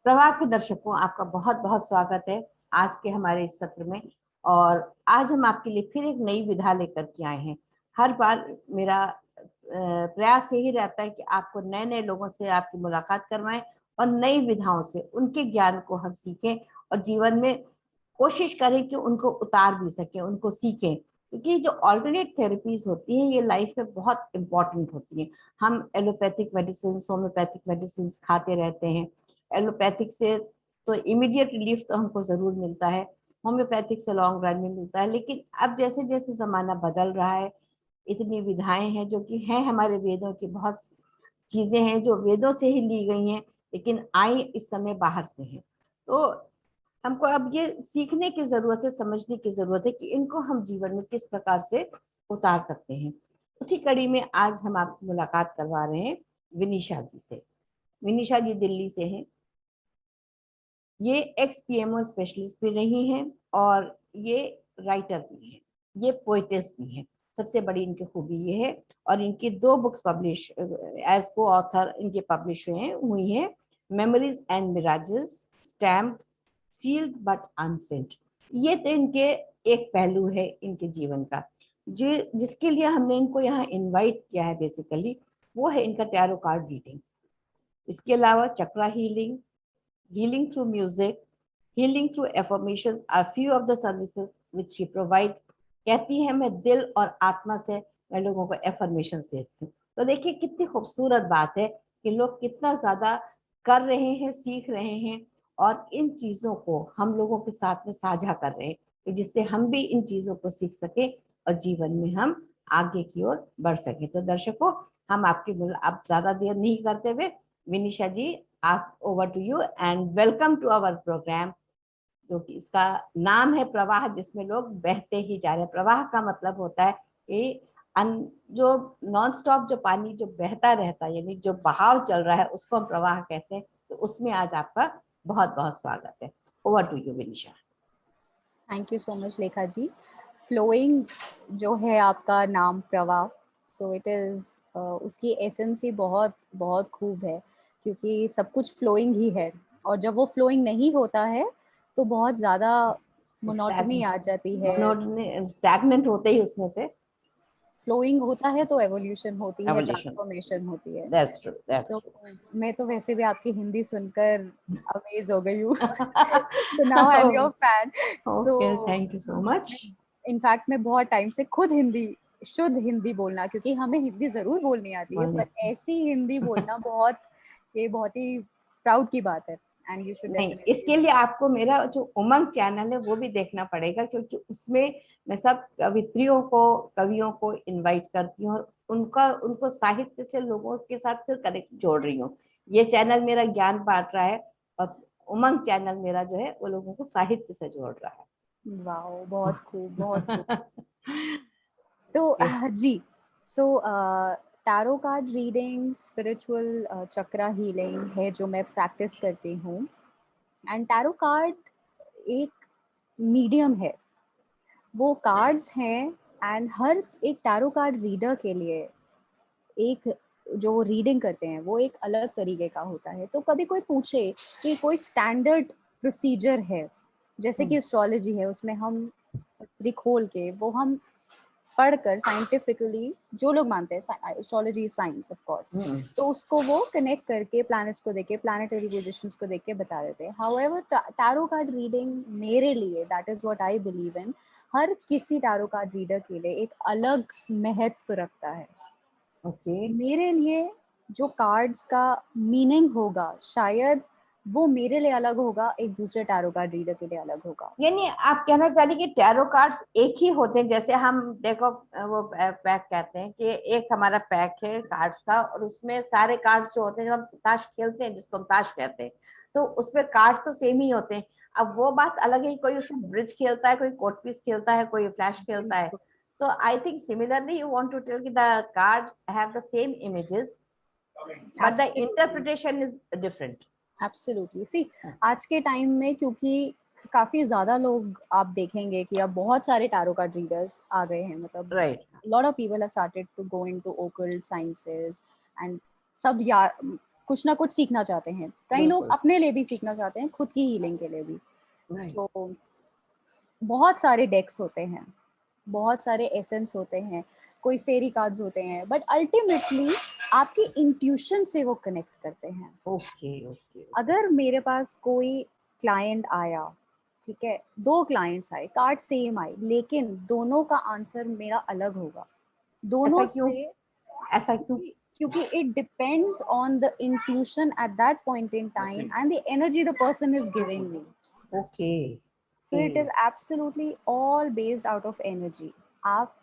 प्रवाह के दर्शकों, आपका बहुत बहुत स्वागत है आज के हमारे इस सत्र में। और आज हम आपके लिए फिर एक नई विधा लेकर के आए हैं। हर बार मेरा प्रयास यही रहता है कि आपको नए नए लोगों से आपकी मुलाकात करवाएं और नई विधाओं से उनके ज्ञान को हम सीखें और जीवन में कोशिश करें कि उनको उतार भी सकें, उनको सीखें। क्योंकि जो ऑल्टरनेट थेरेपीज होती हैं ये लाइफ में बहुत इंपॉर्टेंट होती हैं। हम एलोपैथिक मेडिसिन, होम्योपैथिक मेडिसिन खाते रहते हैं। एलोपैथिक से तो इमीडिएट रिलीफ तो हमको जरूर मिलता है, होम्योपैथिक से लॉन्ग रन में मिलता है। लेकिन अब जैसे जैसे जमाना बदल रहा है, इतनी विधाएं हैं जो कि हैं हमारे वेदों की, बहुत चीजें हैं जो वेदों से ही ली गई हैं लेकिन आई इस समय बाहर से हैं। तो हमको अब ये सीखने की जरूरत है, समझने की जरूरत है कि इनको हम जीवन में किस प्रकार से उतार सकते हैं। उसी कड़ी में आज हम आपकी मुलाकात करवा रहे हैं विनीशा जी से। विनीशा जी दिल्ली से हैं। ये एक्स पीएमओ स्पेशलिस्ट भी रही हैं और ये राइटर भी हैं, ये पोइटेस भी हैं। सबसे बड़ी इनकी खूबी ये है। और इनकी 2 books publish as coauthor इनके पब्लिश हुई हैं, memories and mirages, stamp, sealed but unsent. ये तो इनके एक पहलू है इनके जीवन का, जो जिसके लिए हमने इनको यहाँ इनवाइट किया है बेसिकली, वो है इनका टैरो कार्ड रीडिंग। इसके अलावा चक्रा healing, healing through music, healing through affirmations are few of the services which she provide। कहती है मैं दिल और आत्मा से मैं लोगों को एफर्मेशंस देती हूँ। तो देखिए कितनी खूबसूरत बात है कि लोग कितना ज्यादा कर रहे हैं, सीख रहे हैं और इन चीजों को हम लोगों के साथ में साझा कर रहे हैं, जिससे हम भी इन चीजों को सीख सके और जीवन में हम आगे की ओर बढ़ सके। तो दर्शकों, हम आपकी अब ज्यादा देर नहीं करते हुए, विनीशा जी, आप over to you and welcome to our programme, जो कि इसका नाम है प्रवाह, जिसमें लोग बहते ही जा रहे हैं। प्रवाह का मतलब होता है कि जो नॉन स्टॉप जो पानी जो बहता रहता है, यानी जो बहाव चल रहा है, उसको हम प्रवाह कहते हैं। तो उसमें आज आपका बहुत बहुत स्वागत है। Over to you Vinisha. Thank you so much Lekha ji. Flowing जो है आपका नाम प्रवाह, सो इट इज़ उसकी एसेंस ही बहुत बहुत खूब है, क्योंकि सब कुछ फ्लोइंग ही है। और जब वो फ्लोइंग नहीं होता है तो बहुत ज़्यादा मोनोटनी आ जाती है। स्टैग्नेंट होते ही उसमें से फ्लोइंग होता है तो एवोल्यूशन होती है, एवोल्यूशन। ट्रांसफॉर्मेशन होती है। दैट्स ट्रू, दैट्स तो ट्रू। मैं तो वैसे भी आपकी हिंदी सुनकर अमेज हो गई हूँ। तो now I am your fan. Okay, thank you so much. In fact मैं बहुत टाइम से खुद हिंदी, शुद्ध हिंदी बोलना, क्योंकि हमें हिंदी जरूर बोलनी आती है, पर ऐसी हिंदी बोलना बहुत ही प्राउड की बात है। एंड यू शुड नहीं, डेफिनेटली। इसके लिए आपको मेरा जो उमंग चैनल है वो भी देखना पड़ेगा, क्योंकि उसमें मैं सब कवित्रियों को, कवियों को इनवाइट करती हूँ और उनको साहित्य से लोगों के साथ फिर कनेक्ट जोड़ रही हूँ। ये चैनल मेरा ज्ञान बांट रहा है और उमंग चैनल मेरा जो है वो लोगों को साहित्य से जोड़ रहा है। वाओ, बहुत खूब, बहुत खूब। तो जी, सो टैरो कार्ड रीडिंग, स्पिरिचुअल चक्रा हीलिंग है जो मैं प्रैक्टिस करती हूँ। एंड टैरो कार्ड एक मीडियम है, वो कार्ड्स हैं। एंड हर एक टैरो कार्ड रीडर के लिए एक जो रीडिंग करते हैं वो एक अलग तरीके का होता है। तो कभी कोई पूछे कि कोई स्टैंडर्ड प्रोसीजर है, जैसे कि एस्ट्रोलॉजी है, उसमें हम खोल के वो हम पढ़कर साइंटिफिकली, जो लोग मानते हैं एस्ट्रोलॉजी साइंस ऑफ कोर्स, तो उसको वो कनेक्ट करके प्लैनेट्स को देके, प्लैनेटरी पोजीशंस को देख के बता देते हैं। हाउएवर टैरो कार्ड रीडिंग मेरे लिए, that is what I believe in, हर किसी टैरो कार्ड रीडर के लिए एक अलग महत्व रखता है। मेरे लिए जो कार्ड्स का मीनिंग होगा शायद वो मेरे लिए अलग होगा, एक दूसरे टैरो कार्ड रीडर के लिए अलग होगा। यानी आप कहना चाह रही कि टैरो कार्ड्स एक ही होते हैं? जैसे हम डेक ऑफ वो पैक कहते हैं कि एक हमारा पैक है कार्ड्स का और उसमें सारे कार्ड्स जो होते हैं, जब हम ताश खेलते हैं जिसको हम ताश कहते हैं, तो उसमें कार्ड्स तो सेम ही होते हैं। अब वो बात अलग है, कोई उसमें ब्रिज खेलता है, कोई कोर्ट पीस खेलता है, कोई फ्लैश खेलता है। तो I think similarly you want to tell कि the cards have the same images but the interpretation is different. Absolutely. See, आज के टाइम में क्योंकि काफी ज्यादा लोग, आप देखेंगे कि अब बहुत सारे टैरो कार्ड रीडर्स आ गए हैं, मतलब right. Lot of people have started to go into occult sciences and सब। यार कुछ ना कुछ सीखना चाहते हैं, कई लोग अपने लिए भी सीखना चाहते हैं, खुद की हीलिंग के लिए भी। सो बहुत सारे डेक्स होते हैं, बहुत सारे एसेंस होते हैं, कोई फेरी कार्ड्स होते हैं, बट अल्टीमेटली आपकी इंट्यूशन से वो कनेक्ट करते हैं। ओके। अगर मेरे पास कोई क्लाइंट आया, ठीक है, 2 क्लाइंट्स आए, कार्ड सेम आए, लेकिन दोनों का आंसर मेरा अलग होगा। दोनों से ऐसा क्यों? क्योंकि it depends on the intuition at that point in time and the energy the person is giving me. Okay. So it is absolutely all based out of energy. आप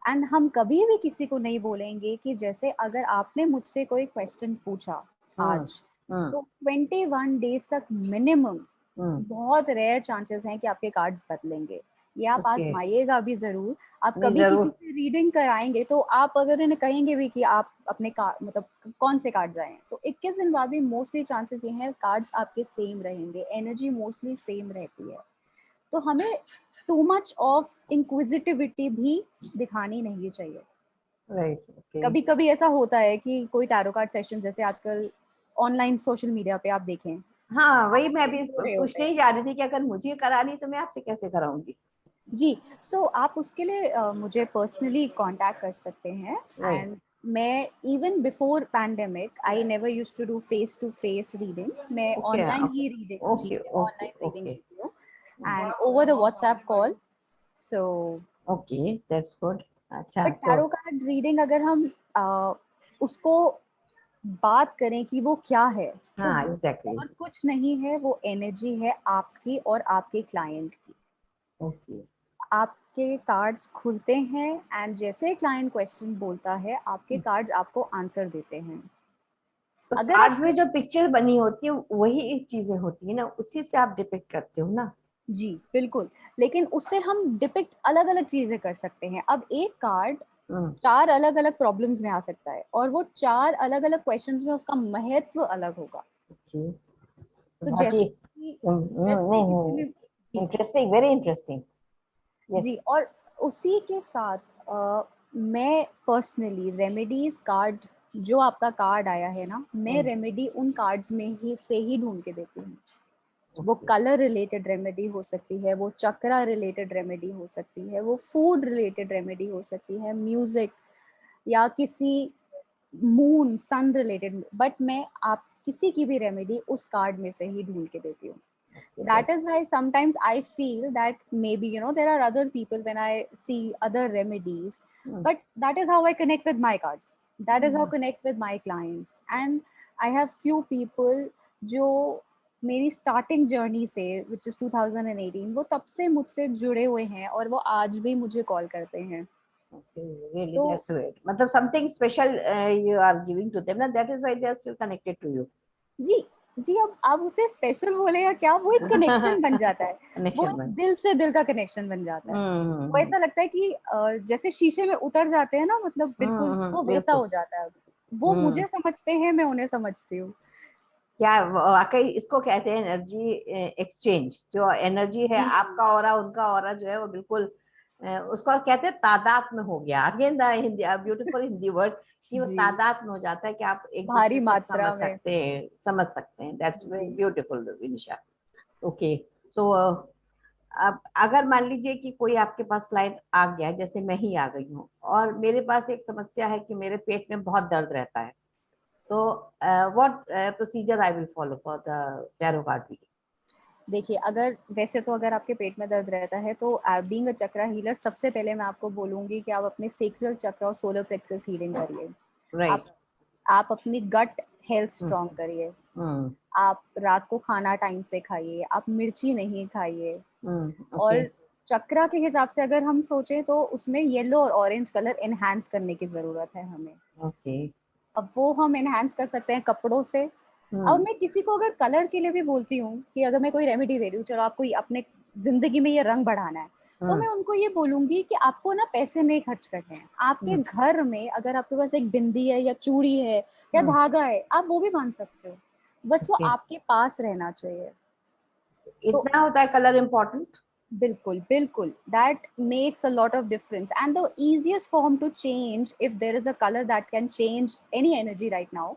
एंड हम कभी भी किसी को नहीं बोलेंगे कि जैसे अगर आपने मुझसे कोई क्वेश्चन पूछा आज, तो 21 डेज तक मिनिमम बहुत रेयर चांसेस हैं कि आपके कार्ड्स बदलेंगे। ये आप आजमाइएगा भी जरूर। आप कभी किसी से रीडिंग कराएंगे तो आप अगर इन्हें कहेंगे भी कि आप अपने मतलब कौन से कार्ड्स आए हैं, तो 21 दिन बाद भी मोस्टली चांसेस ये हैं कार्ड्स आपके सेम रहेंगे, एनर्जी मोस्टली सेम रहती है। तो हमें टू मच ऑफ इंक्विजिटिविटी भी दिखानी नहीं चाहिए। कभी कभी ऐसा होता है कि कोई टैरो कार्ड सेशन जैसे आजकल ऑनलाइन सोशल मीडिया पे आप देखें, हाँ वही मैं भी पूछने ही जा रही थी कि अगर मुझे करानी तो मैं आपसे कैसे कराऊंगी। जी, सो आप उसके लिए मुझे पर्सनली कांटेक्ट कर सकते हैं। एंड मैं even before pandemic I never used to do face to face readings, मैं ऑनलाइन ही रीडिंग ऑनलाइन रीडिंग करती हूँ and over the WhatsApp call. So okay, that's good. अच्छा, बट टैरो कार्ड रीडिंग अगर हम उसको बात करें कि वो क्या है, तो हाँ, exactly. और कुछ नहीं है, वो एनर्जी है आपकी और आपके क्लाइंट की। ओके। आपके कार्ड्स खुलते हैं एंड जैसे क्लाइंट क्वेश्चन बोलता है, आपके कार्ड्स आपको आंसर देते हैं। तो कार्ड्स में जो पिक्चर बनी होती है वही एक चीजें होती है ना, उसी से आप डिपिक्ट करते हो ना? जी बिल्कुल, लेकिन उससे हम डिपिक्ट अलग अलग चीजें कर सकते हैं। अब एक कार्ड 4 अलग अलग प्रॉब्लम्स में आ सकता है और वो 4 अलग अलग क्वेश्चंस में उसका महत्व अलग होगा। तो जैसे इंटरेस्टिंग, वेरी इंटरेस्टिंग। जी, और उसी के साथ मैं पर्सनली रेमेडीज कार्ड, जो आपका कार्ड आया है ना, मैं रेमेडी उन कार्ड्स में ही से ही ढूंढ के देती हूँ। वो कलर रिलेटेड रेमेडी हो सकती है, वो चक्रा रिलेटेड रेमेडी हो सकती है, वो फूड रिलेटेड रेमेडी हो सकती है, म्यूजिक या किसी मून सन रिलेटेड, बट मैं आप किसी की भी रेमेडी उस कार्ड में से ही ढूंढ के देती हूँ। That is why sometimes I feel that maybe, you know, there are other people when I see other remedies, but that is how I connect with my cards. That is how I connect with my clients. And I have few people जो मेरी starting journey से which is 2018, वो तब से मुझसे जुड़े हुए हैं और वो आज भी मुझे कॉल करते हैं। Really, that's great. मतलब something special you are giving to them, ना? That is why they are still connected to you. जी जी, अब आप उसे स्पेशल बोले या क्या, वो एक कनेक्शन बन जाता है, वो दिल से दिल का कनेक्शन बन जाता है। वो ऐसा लगता है कि जैसे शीशे में उतर जाते हैं ना, मतलब बिल्कुल वो वैसा हो जाता है। वो मुझे समझते हैं, मैं उन्हें समझती हूँ। क्या वाकई इसको कहते हैं एनर्जी एक्सचेंज। जो एनर्जी है आपका ऑरा उनका ऑरा जो है वो बिल्कुल उसको कहते हैं तादाद में हो गया। Again the Hindi beautiful Hindi word कि वो तादाद में हो जाता है कि आप एक भारी दूसरे को समझ सकते हैं। That's very beautiful Vinisha. Okay, so अब अगर मान लीजिए कि कोई आपके पास क्लाइंट आ गया, जैसे मैं ही आ गई हूँ और मेरे पास एक समस्या है कि मेरे पेट में बहुत दर्द रहता है, तो what procedure I will follow for the tarot card reading? देखिए, अगर आपके पेट में दर्द रहता है तो बीइंग अ चक्रा हीलर, सबसे पहले मैं आपको बोलूंगी कि आप अपने सेक्रल चक्र और सोलर प्लेक्सस हीलिंग करिए। आप अपनी गट हेल्थ स्ट्रॉन्ग करिए। आप रात को खाना टाइम से खाइए, आप मिर्ची नहीं खाइए। और चक्रा के हिसाब से अगर हम सोचें तो उसमें येलो और ऑरेंज कलर एनहांस करने की जरूरत है हमें। अब वो हम एनहांस कर सकते हैं कपड़ों से। अब मैं किसी को अगर कलर के लिए भी बोलती हूँ कि अगर मैं कोई रेमेडी दे रही हूँ, चलो आपको अपने जिंदगी में ये रंग बढ़ाना है, तो मैं उनको ये बोलूंगी कि आपको ना पैसे नहीं खर्च करने हैं। आपके घर में अगर आपके पास एक बिंदी है या चूड़ी है या धागा है, आप वो भी बांध सकते हो, बस वो आपके पास रहना चाहिए। इतना होता है कलर इम्पोर्टेंट? बिल्कुल बिल्कुल, that makes a lot of difference and the easiest form to change, if there is a color that can change any energy right now,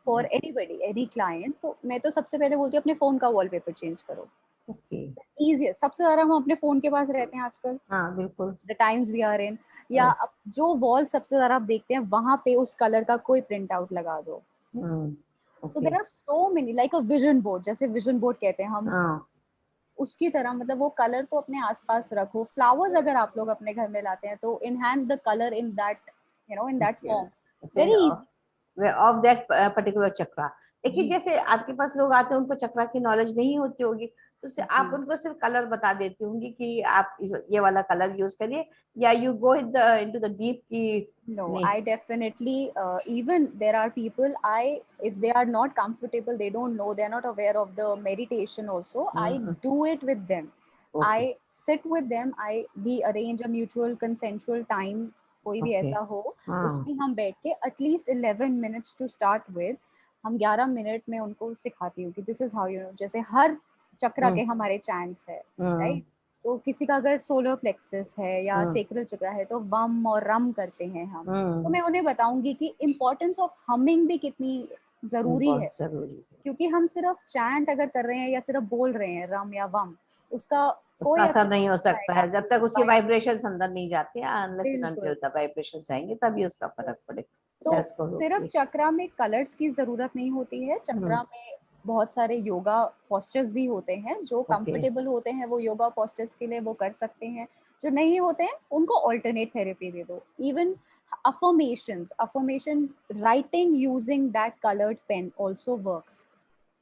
for anybody, any client, तो मैं तो सबसे पहले बोलती हूँ अपने फोन का वॉलपेपर चेंज करो। ओके। इजी है, सबसे ज्यादा हम अपने फोन के पास रहते हैं आजकल, हाँ बिल्कुल। The times we are in, या जो वॉल सबसे ज्यादा आप देखते हैं वहां पे उस कलर का कोई प्रिंट आउट लगा दो। So okay. There are so many, like a vision board, जैसे विजन बोर्ड कहते हैं हम, हाँ उसकी तरह मतलब वो कलर को अपने आसपास रखो। फ्लावर्स अगर आप लोग अपने घर में लाते हैं तो enhance the colour in that, you know, in that form, very easy. Of that particular chakra. देखिए जी जैसे आपके पास लोग आते हैं उनको चक्रा की नॉलेज नहीं होती होगी, तो आप जी। उनको सिर्फ कलर बता देती होंगी कि आप ये वाला कलर यूज करिए, या you go into the deep की No, नहीं। I definitely, even there are people, if they are not comfortable, they don't know, they're not aware of the meditation also, I do it with them. Okay I sit with them, we arrange a mutual consensual time, कोई भी okay. ऐसा हो, हाँ उसमें हम बैठ के at least 11 minutes to start with, हम 11 मिनट में उनको सिखाती हूँ कि this is how, you know, जैसे हर चक्रा के हमारे chants है, right? तो किसी का अगर सोलर प्लेक्सस है या सेक्रल चक्र है तो वम और रम करते हैं हम। तो मैं उन्हें बताऊंगी कि इम्पोर्टेंस ऑफ हमिंग भी कितनी जरूरी है, बहुत जरूरी है। क्योंकि हम सिर्फ चैंट अगर कर रहे हैं या सिर्फ बोल रहे हैं रम या वम, उसका उसका कोई असर असर नहीं हो नहीं सकता आएगा। है जब तक उसकी Right? वाइब्रेशंस अंदर नहीं जाते, अनलेस एंड बिल्कुल। अनटिल द वाइब्रेशंस आएंगे तभी उसका फर्क तो पड़ेगा। दैट्स सिर्फ ओके। चक्रा में कलर्स की जरूरत नहीं होती है, चक्रा में बहुत सारे योगा पोस्चर्स भी होते हैं, जो ओके कंफर्टेबल होते हैं वो योगा पोस्चर्स के लिए वो कर सकते हैं, जो नहीं होते हैं उनको ऑल्टरनेट थेरेपी दे दो। Even affirmation writing using that coloured pen also works.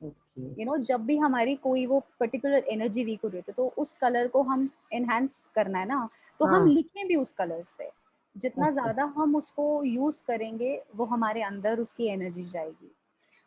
Okay you know, जब भी हमारी कोई वो पर्टिकुलर एनर्जी वीक हो रही होती है तो उस कलर को हम एनहांस करना है ना, तो हम हाँ लिखें भी उस कलर से। जितना ओके ज्यादा हम उसको यूज करेंगे वो हमारे अंदर उसकी एनर्जी जाएगी,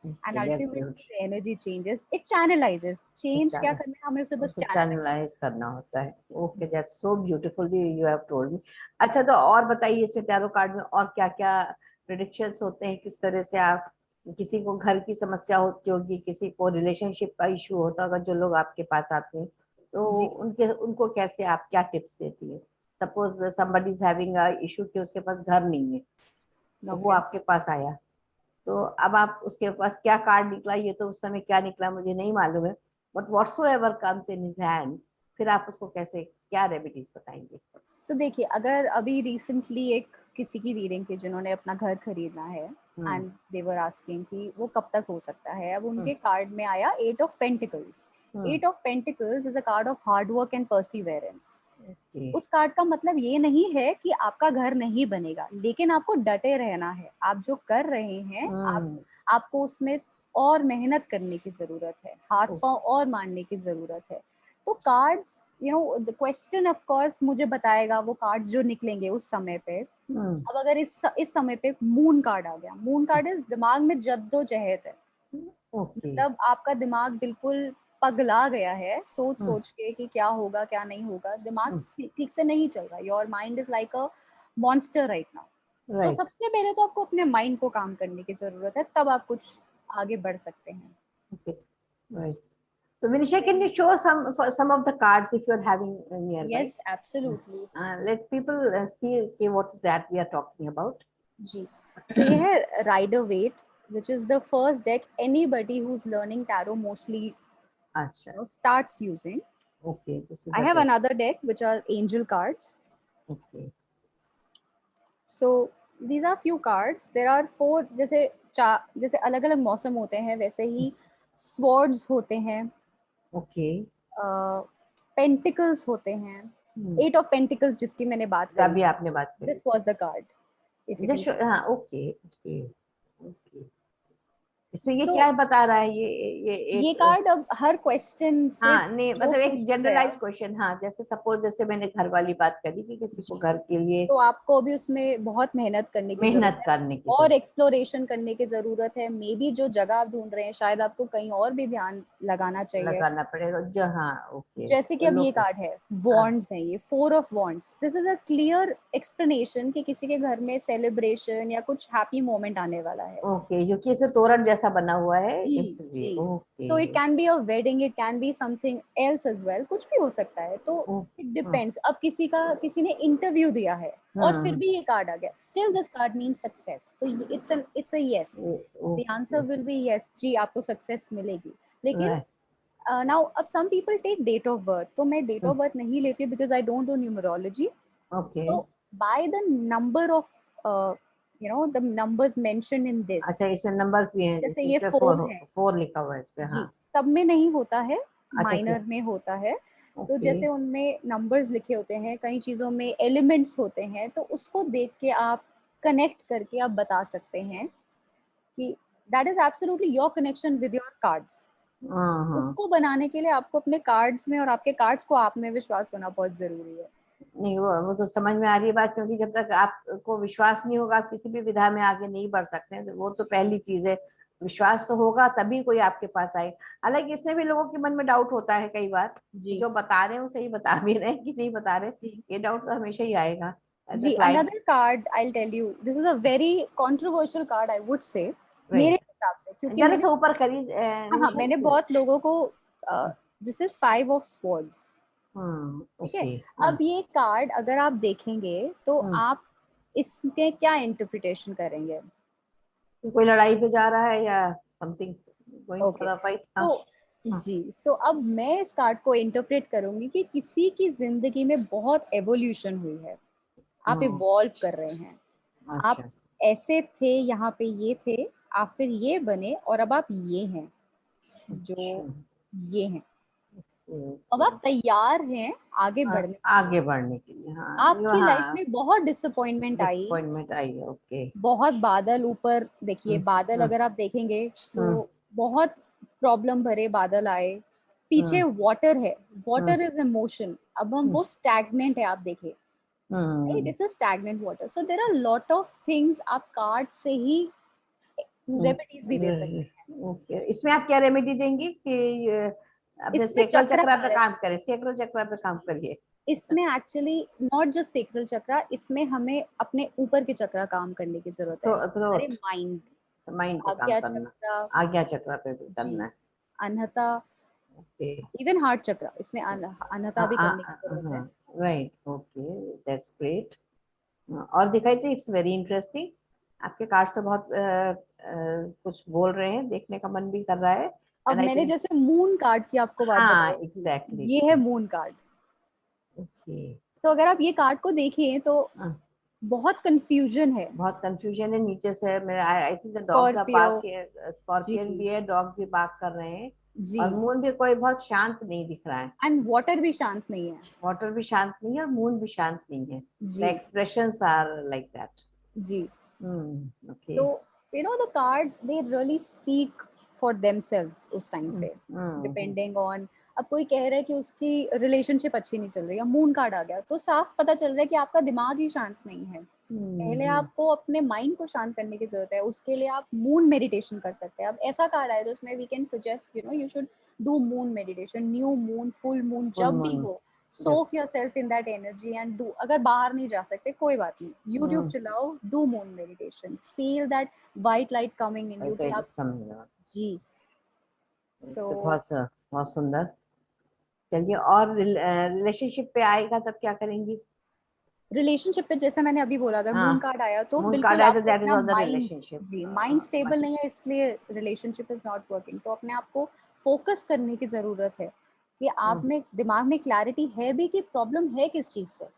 and okay. That's ultimately the energy changes, it channelises. Change क्या गुड। करना है, हमें उसे बस उसे चैनलाइज। चैनलाइज करना होता है। Okay that's so beautifully you have told me. अच्छा तो और बताइए इसमें टैरो कार्ड में और क्या क्या प्रेडिक्शंस होते हैं, किस तरह से आप, किसी को घर की समस्या होती होगी, किसी को रिलेशनशिप का इशू होता होगा, जो लोग आपके पास आते हैं तो जी उनके उनको कैसे आप क्या टिप्स देती है? Suppose somebody is having a issue कि उसके पास घर नहीं है, तो वो ओके। आपके पास आया, तो अब आप उसके पास क्या कार्ड निकला ये तो उस समय क्या निकला मुझे नहीं मालूम है, but whatsoever comes in his hand, फिर आप उसको कैसे क्या रेमेडीज बताएंगे? सो देखिए, अगर अभी रिसेंटली एक किसी की रीडिंग थी जिन्होंने अपना घर खरीदना है, हम्म एंड दे वर आस्किंग कि वो कब तक हो सकता है। अब हम्म उनके कार्ड में आया eight of pentacles. Hmm. Eight of pentacles is a card of hard work and perseverance. Okay. उस कार्ड का मतलब ये नहीं है कि आपका घर नहीं बनेगा, लेकिन आपको डटे रहना है। आप जो कर रहे हैं, हम्म। आपको उसमें और मेहनत करने की जरूरत है, हाथ पांव और मारने की जरूरत है। तो cards, you know, the question of course मुझे बताएगा वो कार्ड्स जो निकलेंगे उस समय पे। हम्म। अब अगर इस समय पे मून कार्ड आ गया, मून कार्ड इज दिमाग में जद्दोजहद है। ओके। मतलब आपका दिमाग बिल्कुल पगला गया है सोच हम्म सोच के कि क्या होगा क्या नहीं होगा, दिमाग हम्म। ठीक से नहीं चल रहा, your mind is like a monster right now. तो राइट। सबसे पहले तो आपको अपने माइंड को काम करने की जरूरत है, तब आप कुछ आगे बढ़ सकते हैं। Okay right. So Vinisha, can you show some of the cards if you are having nearby? Yes absolutely. Let people see okay, what is that we are talking about. जी, सो ये है Rider Waite, which is the first deck anybody who's learning tarot mostly, अच्छा। you know, starts using. Okay, this is I the have deck. another deck which are angel cards. Okay. So these are few cards. There are four, जैसे अलग अलग मौसम होते हैं वैसे ही swords होते हैं, Okay. पेंटिकल्स होते हैं। एट ऑफ पेंटिकल्स जिसकी मैंने बात करी, अभी आपने बात करी। This was the card, if you can just see. हाँ ओके ओके ओके। इसमें ये सो क्या बता रहा है ये ये एक? कार्ड अब हर क्वेश्चन से हाँ नहीं जो मतलब एक पूछ गया, जनरलाइज क्वेश्चन, हाँ जैसे सपोज जैसे मैंने घर वाली बात करी कि किसी को जी, घर के लिए तो आपको अभी उसमें बहुत मेहनत करने की जरूरत मेहनत है करने की और जरूरत एक्सप्लोरेशन करने की जरूरत है। मे बी जो जगह आप ढूंढ रहे हैं शायद आपको कहीं और भी ध्यान लगाना चाहिए। लगाना पड़ेगा जो, हाँ ओके जैसे कि तो अब ये लोग कार्ड है, हाँ वॉन्ड्स है, ये four of wands. This is a clear explanation कि किसी के घर में सेलिब्रेशन या कुछ हैप्पी मोमेंट आने वाला है। ओके क्योंकि इसमें तोरण जैसा जैसा बना हुआ है जी इसलिए। जी। Okay so it can be a wedding, it can be something else as well, कुछ भी हो सकता है। तो इट डिपेंड्स। अब किसी ने इंटरव्यू दिया है और फिर भी ये कार्ड आ गया, still this card means success. तो it's a yes, the answer will be yes जी, आपको सक्सेस मिलेगी। लेकिन नाउ अब some people take date of birth, तो मैं डेट ऑफ बर्थ नहीं लेती हूँ because I don't do numerology. Okay. तो by the number of the numbers mentioned in this, अच्छा इसमें नंबर्स भी हैं, जैसे जैसे ये इस पे 4 है 4 लिखा हुआ है इस पे। जी, हाँ सब में नहीं होता है, अच्छा माइनर में होता है। So okay. जैसे उनमें नंबर्स लिखे होते हैं, कई चीज़ों में एलिमेंट्स होते हैं, तो उसको देख के आप कनेक्ट करके आप बता सकते हैं कि that is absolutely your connection with your cards. हाँ उसको बनाने के लिए आपको अपने कार्ड्स में और आपके कार्ड्स को आप में विश्वास होना बहुत जरूरी है। नहीं, वो तो समझ में आ रही है बात, क्योंकि जब तक आपको विश्वास नहीं होगा आप किसी भी विधा में आगे नहीं बढ़ सकते हैं। तो वो तो पहली चीज है, विश्वास तो होगा तभी कोई आपके पास आए। हालांकि इसमें भी लोगों के मन में डाउट होता है कई बार कि जी जो बता रहे हैं वो सही बता भी रहे हैं कि नहीं बता रहे। जी ये डाउट तो हमेशा ही आएगा एज अ जी। Client. Another card I will tell you, this is a very controversial card I would say, मेरे राइट, हिसाब से, क्योंकि जरा मैंने, सा ऊपर करिए हाँ निमिषा मैंने जी। बहुत लोगों को, दिस इज 5 ऑफ स्वॉर्ड्स। ठीक है। ओके। अब ये कार्ड अगर आप देखेंगे तो हम्म, आप इसके क्या इंटरप्रिटेशन करेंगे? कोई लड़ाई पे जा रहा है या something going okay, for a fight. हाँ तो हाँ। जी, सो अब मैं इस कार्ड को इंटरप्रेट करूंगी कि किसी की जिंदगी में बहुत एवोल्यूशन हुई है, आप हम्म, इवॉल्व कर रहे हैं। आप अच्छा ऐसे थे, यहाँ पे ये थे, आप फिर ये बने और अब आप ये हैं, अच्छा। जो ये हैं। अब ओके। आप तैयार हैं आगे बढ़ने के लिए। आगे बढ़ने के लिए, हाँ आपकी लाइफ हाँ। में बहुत डिसअपॉइंटमेंट आई, डिसअपॉइंटमेंट आई है, ओके। बहुत बादल ऊपर देखिए, हम्म बादल हम्म अगर आप देखेंगे तो हम्म बहुत प्रॉब्लम भरे बादल आए। पीछे हम्म वाटर है, हम्म वाटर इज इमोशन। अब हम वो स्टैग्नेंट है, आप देखिए, right, hmm it's a stagnant water. So there are lot of things आप कार्ड से ही रेमेडीज भी दे सकते हैं। ओके। इसमें आप क्या रेमेडी देंगी कि अपने इसमें सेक्रल चक्रा चक्रा पे है, काम करें, सेक्रल चक्रा पे काम करिए। इसमें एक्चुअली नॉट जस्ट सेक्रल चक्रा, इसमें हमें अपने ऊपर के चक्रा काम करने की जरूरत है, हमारे थ्रोट, माइंड, माइंड पे काम आज्ञा करना, चक्रा, आज्ञा चक्रा पे भी जी, करना है। अनहता, ओके। इवन हार्ट चक्रा, इसमें अनहता भी करने की जरूरत है। हाँ राइट, ओके, दैट्स ग्रेट। और दिखाई थी, इट्स वेरी इंटरेस्टिंग। आपके कार्ड से बहुत कुछ बोल रहे हैं, देखने का मन भी कर रहा है। अब एंड आई मैंने थिंक, जैसे मून कार्ड की आपको बात हाँ बताई थी, एग्जैक्टली ये है एग्जैक्टली। Moon card. ओके। सो अगर आप ये कार्ड को देखें तो बहुत कंफ्यूजन है। बहुत कंफ्यूजन है नीचे से। मेरे I think the dogs are Scorpio, bark, जी स्कॉर्पियन भी है, डॉग्स भी बार्क कर रहे हैं। जी, और मून भी कोई बहुत शांत नहीं दिख रहा है। एंड वाटर भी शांत नहीं है। वाटर भी शांत नहीं है और मून भी शांत नहीं है। द जी एक्सप्रेशंस आर लाइक दैट। जी। Okay. So the card they really speak for themselves उस टाइम पे, डिपेंडिंग ऑन, अब कोई कह रहा है कि उसकी रिलेशनशिप अच्छी नहीं चल रही, या मून कार्ड आ गया तो साफ पता चल रहा है कि आपका दिमाग ही शांत नहीं है। पहले आपको अपने माइंड को शांत करने की जरूरत है, उसके लिए आप मून मेडिटेशन कर सकते हैं। अब ऐसा कार्ड आए तो उसमें we can suggest you should do moon meditation, new moon, full moon, full जब भी मून। हो, soak yourself in that energy and do. अगर बाहर नहीं जा सकते कोई बात नहीं, यूट्यूब चलाओ, do moon meditation, feel that white light coming in you कि आप, जी। सो बहुत बहुत सुंदर। चलिए, और रिलेशनशिप पे आएगा तब क्या करेंगी? रिलेशनशिप पे जैसे मैंने अभी बोला, अगर हाँ, मून कार्ड आया तो मून कार्ड बिल्कुल आया तो आपको दैट इज अपना ऑन द माइंड, रिलेशनशिप। जी, माइंड स्टेबल नहीं है इसलिए रिलेशनशिप इज नॉट वर्किंग। तो अपने आप को फोकस करने की जरूरत है कि आप में दिमाग में क्लैरिटी है भी कि प्रॉब्लम है किस चीज से।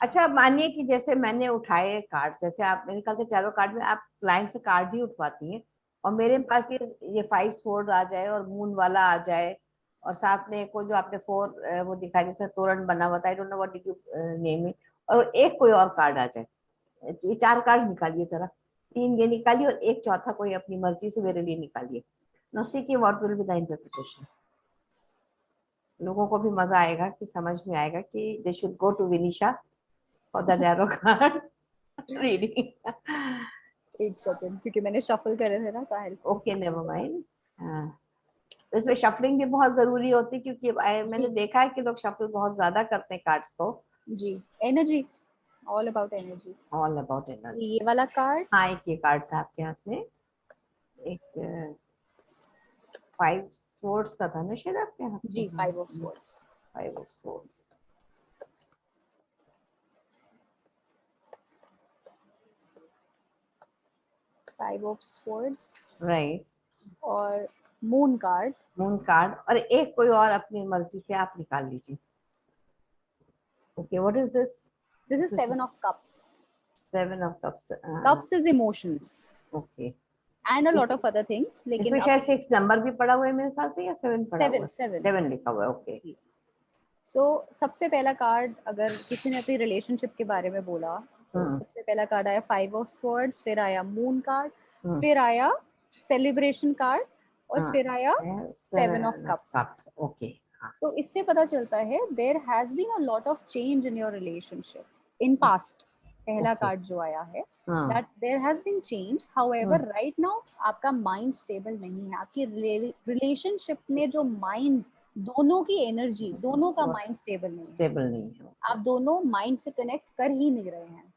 अच्छा, मानिए कि जैसे मैंने उठाए कार्ड, जैसे आप मेरे ख्याल से टैरो कार्ड में आप क्लाइंट से कार्ड ही उठवाती हैं, और मेरे पास ये 5 स्वॉर्ड आ जाए और मून वाला आ जाए, और साथ में एक वो जो आपने 4 वो दिखाया जिसमें तोरण बना हुआ था, I don't know what did you name it, और एक कोई और कार्ड आ जाए। ये 4 कार्ड निकालिए जरा, 3 ये निकालिए और एक चौथा कोई अपनी मर्जी से मेरे लिए निकालिए। नो सी की what will be the interpretation. लोगों को भी मजा आएगा, कि समझ में आएगा कि they should go to Vinisha for the tarot card reading. एक सेकेंड, क्योंकि मैंने शफल करे थे ना, तो हेल्प ओके, नेवर माइंड। तो इसमें शफलिंग भी बहुत जरूरी होती है, क्योंकि मैंने जी देखा है कि लोग शफल बहुत ज्यादा करते हैं कार्ड्स को। जी, energy, all about energy. All about energy. ये वाला कार्ड, हाँ, एक ये कार्ड था आपके हाथ में, एक 5 swords का था ना शायद आपके हाथ जी, में? 5 of swords. 5 of swords. 5 of swords Right. और मून कार्ड। मून कार्ड, और एक कोई और अपनी मर्जी से आप निकाल लीजिए। Okay, what is this? This is This is 7 of cups. 7 of cups. Cups is emotions Okay. And अ इस, लॉट ऑफ अदर थिंग्स, लेकिन इसमें अब शायद 6 नंबर भी पड़ा हुआ है मेरे ख्याल से, या 7 पड़ा हुआ 7 है? 7। 7 लिखा हुआ है। ओके। सो सबसे पहला कार्ड, अगर किसी ने अपनी रिलेशनशिप के बारे में बोला तो सबसे पहला कार्ड आया 5 ऑफ स्वॉर्ड्स, फिर आया मून कार्ड, फिर आया सेलिब्रेशन कार्ड, और फिर आया 7 ऑफ कप्स। ओके। तो इससे पता चलता है there has been a lot of change in your relationship in past. पहला कार्ड जो आया है, that there has been change, however right now आपका माइंड स्टेबल नहीं है। आपकी रिलेशनशिप में जो माइंड, दोनों की एनर्जी, दोनों का माइंड स्टेबल नहीं है। स्टेबल नहीं है। आप दोनों माइंड से कनेक्ट कर ही नहीं रहे हैं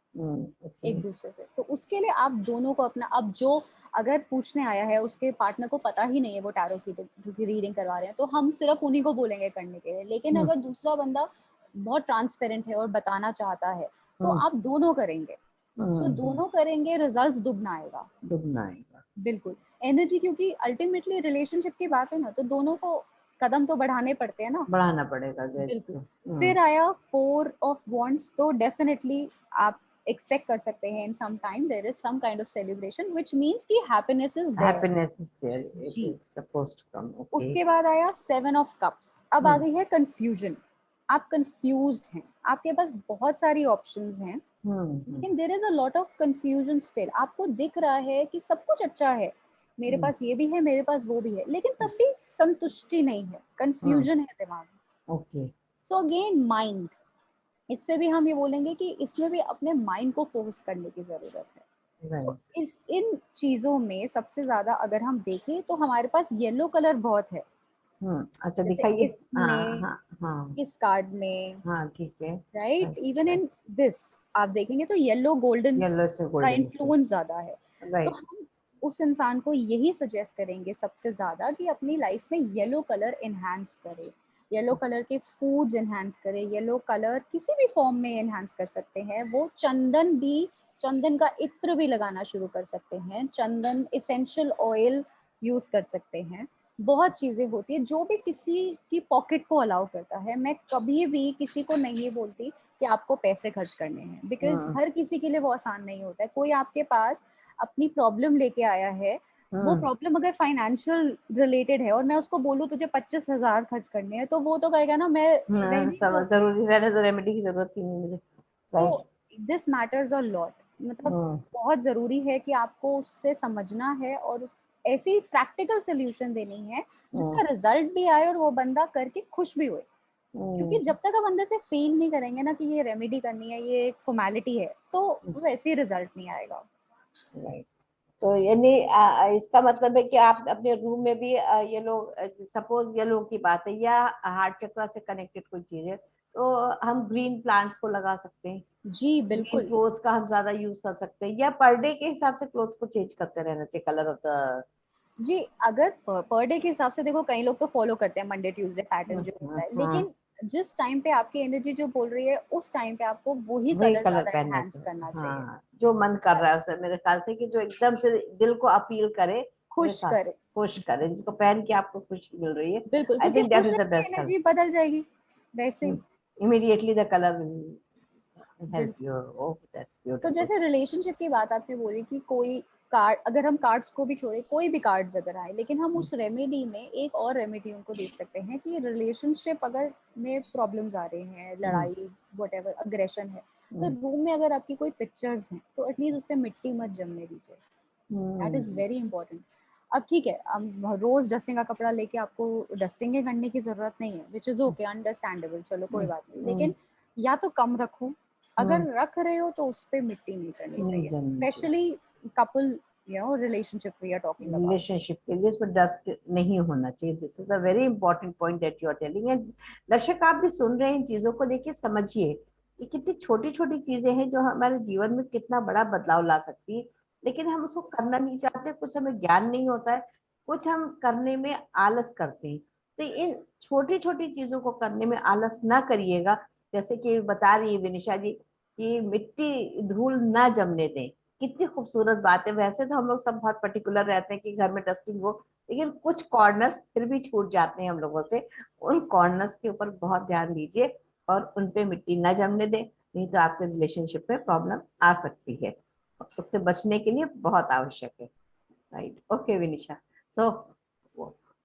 एक दूसरे से। तो उसके लिए आप दोनों को अपना, अब जो अगर पूछने आया है उसके पार्टनर को पता ही नहीं है वो टैरो की रीडिंग करवा रहे हैं, तो हम सिर्फ उन्हीं को बोलेंगे करने के लिए। लेकिन अगर दूसरा बंदा बहुत ट्रांसपेरेंट है और बताना चाहता है, तो आप दोनों करेंगे। सो दोनों करेंगे, रिजल्ट्स दुगना आएगा। दुगना आएगा, बिल्कुल। एनर्जी, क्योंकि अल्टीमेटली रिलेशनशिप की बात है ना, तो दोनों को कदम तो बढ़ाने पड़ते हैं ना। बढ़ाना पड़ेगा। बिल्कुल। फिर आया 4 ऑफ वॉन्ड्स, तो डेफिनेटली आप एक्सपेक्ट कर सकते हैं in some time there is some kind of celebration, which means कि happiness is there. Happiness is there, it जी। Is supposed to come. Okay. उसके बाद आया 7 ऑफ कप्स। अब आ गई है कंफ्यूजन। आप कंफ्यूज्ड हैं, आपके पास बहुत सारी ऑप्शंस हैं, लेकिन there is a lot of confusion still. आपको दिख रहा है कि सब कुछ अच्छा है, मेरे पास ये भी है, मेरे पास वो भी है, लेकिन तब भी संतुष्टि नहीं है, कंफ्यूजन है दिमाग में। ओके। सो अगेन माइंड, इस पे भी हम ये बोलेंगे कि इसमें भी अपने माइंड को फोकस करने की जरूरत है। तो इस इन चीजों में सबसे ज्यादा अगर हम देखें तो हमारे पास येलो कलर बहुत है। अच्छा, जैसे दिखाइए। इसमें, इस कार्ड में, हाँ ठीक है। राइट, इवन इन दिस आप देखेंगे तो येलो गोल्डन येलो से का गोल्डन, इन्फ्लुएंस ज्यादा है। तो राइट। हम उस इंसान को यही सजेस्ट करेंगे सबसे ज्यादा कि अपनी लाइफ में येलो कलर एनहांस करे, येलो कलर के फूड्स एनहांस करे, येलो कलर किसी भी फॉर्म में एनहांस कर सकते हैं। वो चंदन भी, चंदन का इत्र भी लगाना शुरू कर सकते हैं, चंदन एसेंशियल ऑयल यूज कर सकते हैं। बहुत चीजें होती है जो भी किसी की पॉकेट को अलाउ करता है। मैं कभी भी किसी को नहीं बोलती कि आपको पैसे खर्च करने हैं, बिकॉज हर किसी के लिए वो आसान नहीं होता है। कोई आपके पास अपनी प्रॉब्लम लेके आया है, वो प्रॉब्लम अगर फाइनेंशियल रिलेटेड है और मैं उसको बोलूँ तुझे 25,000 खर्च करने हैं, तो वो तो कहेगा ना मैं रहने सब दो। जरूरी रहने तो रेमेडी की जरूरत ही नहीं मुझे। तो दिस मैटर्स अ लॉट। मतलब बहुत जरूरी है कि आपको उससे समझना है और ऐसी प्रैक्टिकल सोल्यूशन देनी है जिसका रिजल्ट भी आए और वो बंदा करके खुश भी होए। क्योंकि जब तक आप अंदर से फील नहीं करेंगे ना कि ये रेमेडी करनी है, ये एक फॉर्मेलिटी है, तो वैसे ही रिजल्ट नहीं आएगा। राइट। तो यानी इसका मतलब है कि आप अपने रूम में भी ये लोग, सपोज ये लोग की बात है या हार्ट चक्र से कनेक्टेड कोई चीज है, तो हम ग्रीन प्लांट्स को लगा सकते हैं। जी ग्रीन बिल्कुल। क्लोथ्स का हम ज्यादा यूज कर सकते हैं, या पर डे के हिसाब से क्लोथ्स को चेंज करते रहना चाहिए, कलर ऑफ द। जी, अगर पर डे के हिसाब से देखो, कई लोग तो फॉलो करते हैं मंडे ट्यूसडे पैटर्न जो होता है, लेकिन जिस टाइम पे आपकी एनर्जी जो बोल रही है उस टाइम पे आपको वही वही कलर कलर ज्यादा पहनना एनहांस चाहिए। करना चाहिए। हाँ, जो मन कर रहा है उसे, मेरे ख्याल से कि जो एकदम से दिल को अपील करे, मेरे खुश ख्याल, करे। खुश करे, जिसको पहन के आपको खुशी मिल रही है। बिल्कुल, आई क्योंकि थिंक दैट खुश इज द रहेंगे बेस्ट कलर। एनर्जी बदल जाएगी वैसे ही। इमीडिएटली द कलर हेल्प बिल्कुल। यू। ओह, दैट्स तो ब्यूटीफुल। जैसे रिलेशनशिप की बात आपने बोली कि कोई कार्ड, अगर हम कार्ड्स को भी छोड़े, कोई भी कार्ड्स अगर आए, लेकिन हम उस रेमेडी में एक और रेमेडी उनको देख सकते हैं कि रिलेशनशिप अगर में प्रॉब्लम्स आ रहे हैं, लड़ाई, व्हाटएवर अग्रेशन है, तो रूम में अगर आपकी कोई पिक्चर्स हैं तो एटलीस्ट उस पर मिट्टी मत जमने दीजिए। That is very important. अब ठीक है, रोज डस्टिंग का कपड़ा लेके आपको डस्टिंग करने की जरूरत नहीं है, विच इज ओके, अंडरस्टैंडेबल, चलो कोई बात नहीं, लेकिन या तो कम रखो, अगर रख रहे हो तो उस पे मिट्टी नहीं करनी चाहिए, specially couple relationship we are talking about. Relationship के लिए इसमें डस्ट नहीं होना चाहिए। This is a very important point that you are telling. And दर्शक, आप भी सुन रहे हैं, इन चीजों को देखिए, समझिए ये कितनी छोटी छोटी चीजें हैं जो हमारे जीवन में कितना बड़ा बदलाव ला सकती है, लेकिन हम उसको करना नहीं चाहते, कुछ हमें ज्ञान नहीं होता है। कुछ हम करने में आलस करते हैं। तो इन छोटी छोटी चीजों को करने में आलस ना करिएगा। जैसे कि बता रही है विनिशा जी कि मिट्टी धूल ना जमने दें, कितनी खूबसूरत बात है। वैसे तो हम लोग सब बहुत पर्टिकुलर रहते हैं कि घर में डस्टिंग हो, लेकिन कुछ कॉर्नर्स फिर भी छूट जाते हैं हम लोगों से। उन कॉर्नर्स के ऊपर बहुत ध्यान दीजिए और उन पे मिट्टी ना जमने दें, नहीं तो आपके रिलेशनशिप में प्रॉब्लम आ सकती है। उससे बचने के लिए बहुत आवश्यक है। Right, okay Vinisha. सो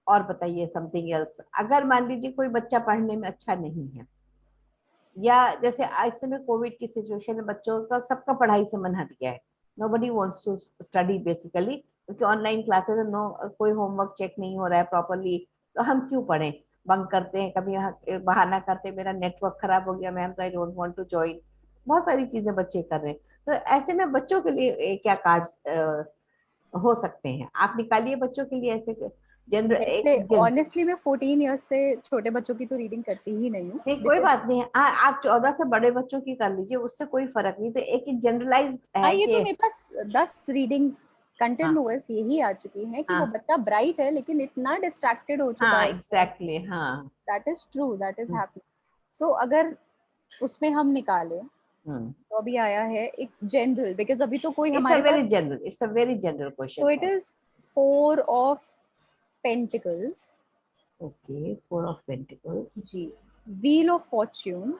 और बताइए समथिंग एल्स। अगर मान लीजिए कोई बच्चा पढ़ने में अच्छा नहीं है, या जैसे आज समय कोविड की सिचुएशन में बच्चों का सबका पढ़ाई से मन हट गया है, nobody wants to study basically, क्योंकि ऑनलाइन क्लासेस है, नो कोई होमवर्क चेक नहीं हो रहा है प्रॉपरली, तो हम क्यों पढ़ें। बंक करते हैं, कभी यहाँ बहाना करते हैं मेरा नेटवर्क खराब हो गया मैम तो I don't want to join. बहुत सारी चीजें बच्चे कर रहे हैं। तो ऐसे में बच्चों के लिए क्या कार्ड्स हो सकते हैं, आप निकालिए बच्चों के लिए ऐसे जनरल वैसे एक जन। ऑनेस्टली मैं 14 इयर्स से छोटे बच्चों की तो रीडिंग करती ही नहीं हूँ, नहीं कोई बिकॉज बात नहीं है, आप 14 से बड़े बच्चों की कर लीजिए, उससे कोई फर्क नहीं। तो एक जनरलाइज हाँ, है ये तो कि मेरे पास 10 रीडिंग्स हाँ कंटिन्यूअस यही आ चुकी हैं कि वो हाँ बच्चा ब्राइट है लेकिन इतना डिस्ट्रैक्टेड हो चुका हाँ होता है। एग्जैक्टली हाँ। That is true, that is hmm happening. So अगर उसमें हम निकालें हम्म तो अभी आया है एक जनरल, बिकॉज अभी तो कोई इट्स अ हमारे very pass. General, it's a very general question तो इट है। Is 4 of pentacles. Okay, four of pentacles. जी। Wheel of fortune.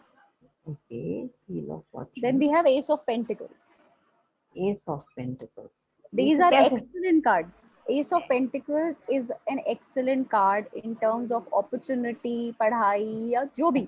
Okay, wheel of then fortune. We have ace of pentacles. Ace of pentacles. These इसे are कैसे। excellent cards. Ace of Pentacles is an excellent card in terms of opportunity, पढ़ाई या जो भी.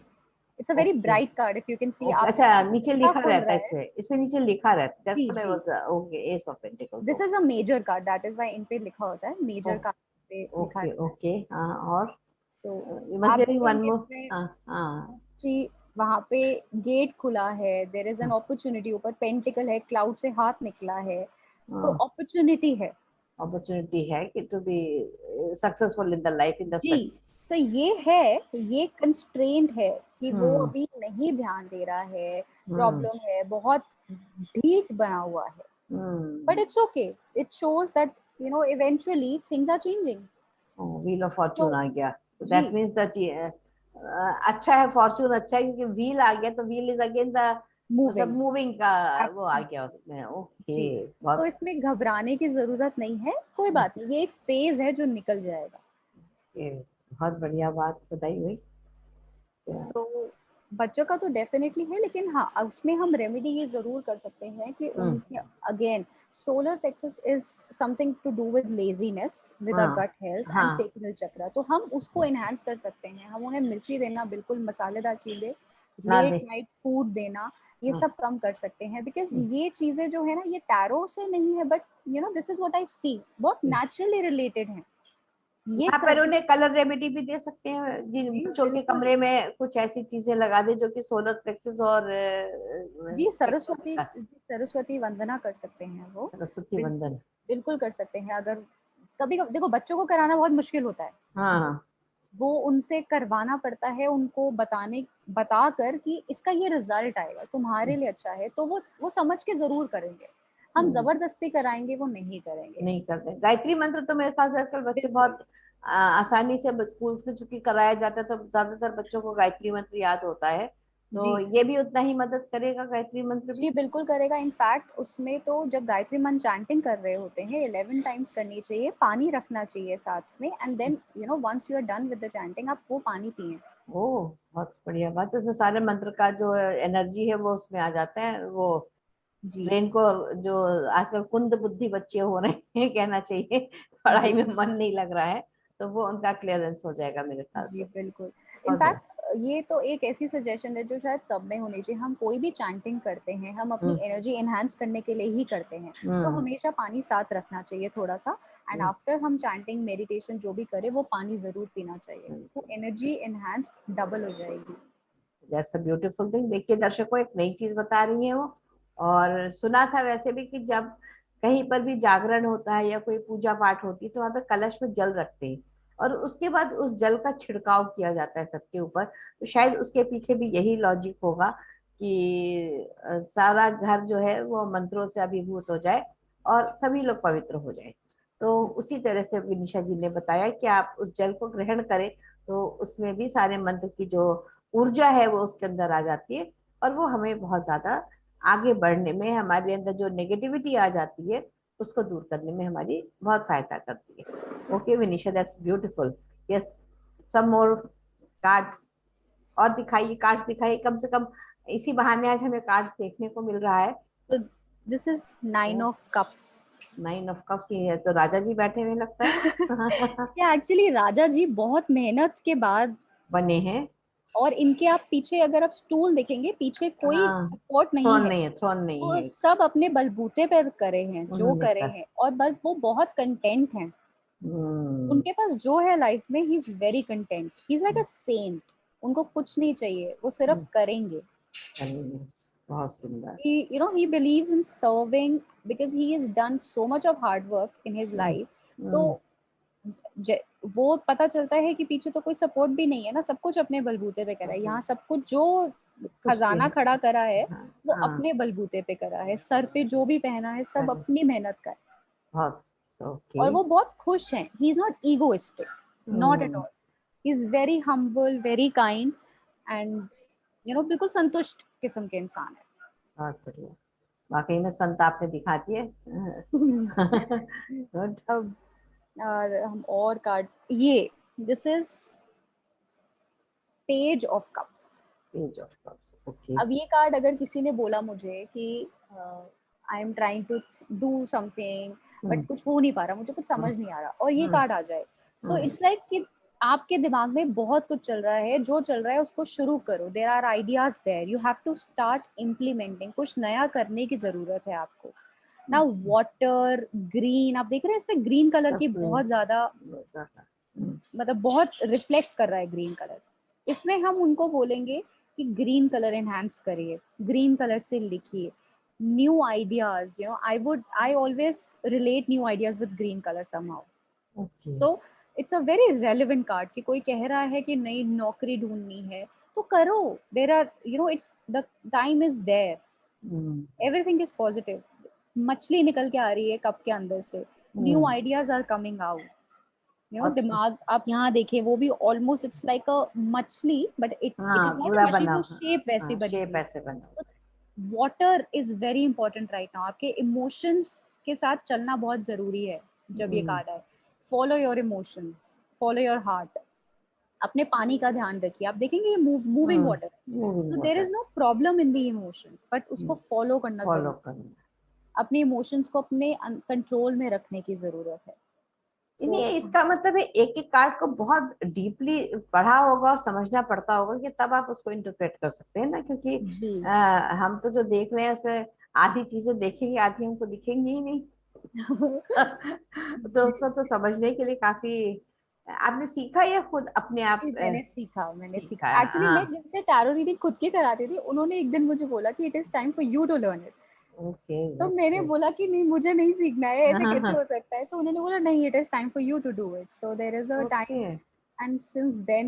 It's a very okay bright card. If you can see, okay, आपका अच्छा जब नीचे खाता लिखा खुल रहता रहा है, है. इसमें इसमें नीचे लिखा रहता है, दैट्स जी व्हाट आई जी. Was. Okay, ace of pentacles. This is a major card. That is why इन पे लिखा होता है. Major ओके card पे लिखा ओके रहता है. ओके हाँ, और So यू मस्ट आप बी वन देखेंगे मोर। इसमें हाँ हाँ कि वहाँ पे गेट खुला है. There is an हाँ opportunity. ऊपर पेंटिकल है. क्लाउड से हाथ निकला है. तो हाँ, अपॉर्चुनिटी है. अपॉर्चुनिटी है कि to be successful in the life, in the जी. स्टडीज। सो ये है, ये कंस्ट्रेंट है कि वो हम्म अभी नहीं ध्यान दे रहा है. हम्म प्रॉब्लम है, बहुत ढीठ बना हुआ है. But hmm. It's okay. It shows that eventually things are changing. Wheel of तो फॉर्चून आ गया, तो जी, दैट मीन्स द अच्छा है, फॉर्चून अच्छा है, क्योंकि व्हील आ गया तो व्हील इज अगेन द मतलब मूविंग. मूविंग का वो आ गया एब्सोल्युटली. उसमें। जी. ओके सो बहुत। इसमें घबराने की जरूरत नहीं है. कोई बात नहीं, ये एक फेज है जो निकल जाएगा. ये बहुत बढ़िया बात बताई हुई। तो बच्चों का तो डेफिनेटली है, लेकिन हाँ, उसमें हम रेमेडी ये जरूर कर सकते हैं कि हम्म उनके again solar plexus is something to do with laziness, with a हाँ गट हेल्थ एंड हाँ सेक्रेल चक्र. तो हम उसको एनहांस कर सकते हैं. हम उन्हें मिर्ची देना, बिल्कुल मसालेदार चीजें, ना लेट दे। नाइट फूड देना, ये हाँ, सब कम कर सकते हैं. बिकॉज ये चीजें जो है ना, ये टैरो से नहीं है, but this is what I feel, बहुत नेचुरली रिलेटेड है. ये यहाँ पर करने. उन्हें कलर रेमेडी भी दे सकते हैं, जिन जी बच्चों के बिल्कुल. कमरे में कुछ ऐसी चीजें लगा दे जो कि सोलर प्लेक्सेस और जी, सरस्वती वंदना कर सकते हैं वो. सरस्वती बिल्कुल. वंदन। बिल्कुल कर सकते हैं. अगर कभी कभी देखो, बच्चों को कराना बहुत मुश्किल होता है. हाँ हाँ वो उनसे करवाना पड़ता है, उनको बता कर कि इसका ये रिजल्ट आएगा, तुम्हारे लिए अच्छा है, तो वो समझ के जरूर करेंगे. हम हम्म, जबरदस्ती कराएंगे, वो नहीं करेंगे. नहीं करते। गायत्री मंत्र तो मेरे ख्याल से आजकल बच्चे बिल्कुल. बहुत आसानी से स्कूल में चूंकि कराया जाता है, तो ज्यादातर बच्चों को गायत्री मंत्र याद होता है। तो जी. ये भी उतना ही मदद करेगा गायत्री मंत्र भी। जी बिल्कुल करेगा. इनफैक्ट उसमें तो जब गायत्री मंत्र चैंटिंग कर रहे होते हैं, 11 टाइम्स करनी चाहिए. पानी रखना चाहिए साथ में, and then once you are done with the chanting, आप वो पानी पिए. ओ बहुत बढ़िया बात है, उसमें सारे मंत्र का जो एनर्जी है वो उसमें आ जाता है। वो जी. ब्रेन को, जो आजकल कुंद बुद्धि बच्चे हो रहे हैं कहना चाहिए, पढ़ाई जी. में मन नहीं लग रहा है, तो वो उनका क्लियरेंस हो जाएगा मेरे ख्याल जी से। बिल्कुल. बहुत बढ़िया। इनफैक्ट ये तो एक ऐसी सजेशन है जो शायद सब में होनी चाहिए. हम कोई भी चैंटिंग करते हैं, हम अपनी हम्म एनर्जी एनहांस करने के लिए ही करते हैं. तो हम्म हमेशा पानी साथ रखना चाहिए थोड़ा सा. एंड हम्म, आफ्टर हम चैंटिंग मेडिटेशन जो भी करें, वो पानी जरूर पीना चाहिए. तो एनर्जी एनहांस डबल हो जाएगी. That's a beautiful thing. देखिए दर्शकों, एक नई चीज बता रही है वो। और सुना था वैसे भी कि जब कहीं पर भी जागरण होता है या कोई पूजा पाठ होती है, तो वहां पे कलश में जल रखते हैं और उसके बाद उस जल का छिड़काव किया जाता है सबके ऊपर। तो शायद उसके पीछे भी यही लॉजिक होगा कि सारा घर जो है वो मंत्रों से अभिभूत हो जाए और सभी लोग पवित्र हो जाए। तो उसी तरह से विनिशा जी ने बताया कि आप उस जल को ग्रहण करें तो उसमें भी सारे मंत्र की जो ऊर्जा है वो उसके अंदर आ जाती है, और वो हमें बहुत ज्यादा आगे बढ़ने में, हमारे अंदर जो नेगेटिविटी आ जाती है उसको दूर करने में हमारी बहुत सहायता करती है। Okay Vinisha, that's beautiful. Yes, some more cards, और दिखाइए, कार्ड्स दिखाइए, कम से कम इसी बहाने आज हमें कार्ड्स देखने को मिल रहा है। So this is 9 of Cups. 9 of cups, ये है तो राजा जी बैठे हुए लगता है। ये एक्चुअली राजा जी बहुत मेहनत के बाद, बने हैं। और इनके आप पीछे अगर आप स्टूल देखेंगे, पीछे कोई हाँ, सपोर्ट नहीं थ्रोन है। नहीं है, थ्रोन नहीं वो है। सब अपने बलबूते पर करे हैं जो उन्होंने करे कर। हैं, और बस वो बहुत कंटेंट हैं। हम्म, उनके पास जो है लाइफ में, he is very content, he is like a saint. उनको कुछ नहीं चाहिए, वो सिर्फ करेंगे। करेंगे। बहुत सुंदर। He believes in serving because he has done so much of hard work in his hmm, life. तो हम्म, वो पता चलता है कि पीछे तो कोई सपोर्ट भी नहीं है ना, सब कुछ अपने बलबूते पे करा है। यहाँ सब कुछ जो उसके। खजाना खड़ा करा है हाँ, वो हाँ, अपने बलबूते पे करा है, सर पे जो भी पहना है सब करे। अपनी मेहनत का है। बहुत। ओके। और वो बहुत खुश हैं, he is not egoistic, not at hmm, all. He is very humble, very kind, and बिल्कुल संतुष्ट किस्म के इंसान बहुत बढ़िया। वाकई में संत आपने दिखा दिए। है। गुड। अब और हम और कार्ड, ये this is page of cups. Page of cups, okay. अब ये कार्ड अगर किसी ने बोला मुझे कि I am trying to do something but hmm, कुछ हो नहीं पा रहा, मुझे कुछ हम्म, समझ नहीं आ रहा, और ये हम्म, कार्ड आ जाए, तो हम्म, इट्स लाइक कि आपके दिमाग में बहुत कुछ चल रहा है, जो चल रहा है उसको शुरू करो। There are ideas there, you have to start implementing. कुछ नया करने की जरूरत है आपको ना। वाटर ग्रीन, आप देख रहे हैं इसमें ग्रीन कलर की सबसे बहुत ज्यादा, ज्यादा। हम्म, मतलब बहुत रिफ्लेक्ट कर रहा है ग्रीन कलर। इसमें हम उनको बोलेंगे कि ग्रीन कलर एनहांस करिए, ग्रीन कलर से लिखिए new ideas. I always relate new ideas with green colour somehow. Okay. So it's a very relevant card कि कोई कह रहा है कि नई नौकरी ढूंढनी है तो करो। There are it's the time is there, hmm, everything is positive. मछली निकल के आ रही है कप के अंदर से, new hmm, ideas are coming out. और दिमाग आप यहाँ देखें, वो भी ऑलमोस्ट इट्स लाइक अ मछली, बट इट हाँ, इज नॉट अ पूरा मछली, बना वो हुआ। शेप वैसी हाँ, बनी शेप हुई ऐसे बना है। हुआ। तो water is very important right now. आपके इमोशंस के साथ चलना बहुत जरूरी है जब ये हम्म, कार्ड आए। Follow your emotions, follow your heart. अपने पानी का ध्यान रखिए, आप देखेंगे ये मूविंग वाटर है, मूविंग तो there water. Is no problem in the emotions, but उसको फॉलो करना फॉलो जरूरी। करना। अपने इमोशंस को अपने कंट्रोल में रखने की जरूरत है। सो नहीं, इसका मतलब है एक एक कार्ड को बहुत डीपली पढ़ा होगा और समझना पड़ता होगा कि तब आप उसको इंटरप्रेट कर सकते हैं ना, क्योंकि जी। हम तो जो देख रहे हैं उसमें आधी चीजें देखेंगे, आधी हमको दिखेंगी ही नहीं। तो उसको तो समझने के लिए काफी आपने सीखा या खुद अपने आप जी, मैंने सीखा सीखा है? एक्चुअली। मैं हाँ। जिनसे टैरो रीडिंग खुद की कराती थी, उन्होंने एक दिन मुझे बोला कि it is time for you to learn it. Okay, तो दैट्स मैंने गुड। बोला कि नहीं, मुझे नहीं सीखना है, ऐसे हाँ, कैसे हाँ, हो सकता है। तो उन्होंने बोला नहीं, it is time for you to do it, so there is a okay. Time. And since then